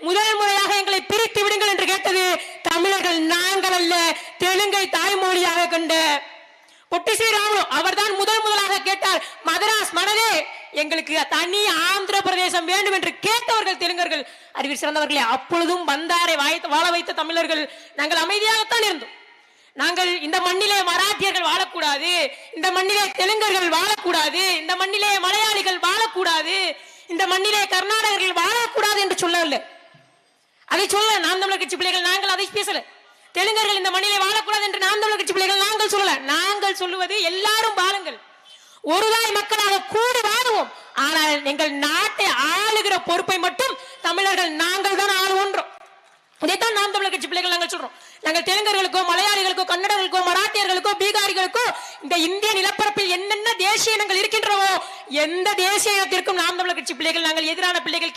முதல் முறையாக எங்களை பிரித்து விடுங்கள் என்று கேட்டது தமிழர்கள் நாங்கள் அல்ல, தெலுங்கை தாய்மொழியாக கண்ட பொட்டி ஸ்ரீராமுலு அவர்தான் முதலாக கேட்டார். மதராஸ் மனதே எங்களுக்கு தனி ஆந்திர பிரதேசம் வேண்டும் என்று கேட்டவர்கள் தெலுங்கர்கள். அறிவில் சிறந்தவர்களே, அப்பொழுதும் வந்தாரை வாழ வைத்த தமிழர்கள் நாங்கள் அமைதியாகத்தான் இருந்தோம். நாங்கள் இந்த மண்ணிலே மராட்டியர்கள் வாழக்கூடாது, இந்த மண்ணிலே தெலுங்கர்கள் வாழக்கூடாது, இந்த மண்ணிலே மலையாளிகள் வாழக்கூடாது, இந்த மண்ணிலே கர்நாடகர்கள் வாழக்கூடாது என்று சொல்லவில்லை. அதை சொல்ல நாம் தமிழர் கட்சி பிள்ளைகள் நாங்கள் அதை பேசல. தெலுங்கர்கள் இந்த மண்ணிலே வாழக்கூடாது என்று நாம் தமிழர் கட்சி பிள்ளைகள் நாங்கள் சொல்லல. நாங்கள் சொல்லுவது எல்லாரும் வாழுங்கள், ஒருதாய் மக்களாக கூடி வாழுவோம். ஆனால் எங்கள் நாட்டை ஆளுகிற பொறுப்பை மட்டும் தமிழர்கள் நாங்கள் தான் ஆளுவோன்றோம். இதைத்தான் நாம் தமிழர் கட்சி பிள்ளைகள் நாங்கள் சொல்றோம். நாங்கள் தெலுங்கர்களுக்கோ மலையாளிகளுக்கோ கன்னடர்களுக்கோ மராட்டியர்களுக்கோ பீகாரிகளுக்கோ இந்த இந்திய நிலப்பரப்பில் என்னென்ன தேசிய இனங்கள் இருக்கின்றனவோ எந்த தேசிய இனத்திற்கும் நாம் தமிழர் கட்சி பிள்ளைகள் நாங்கள் எதிரான பிள்ளைகள்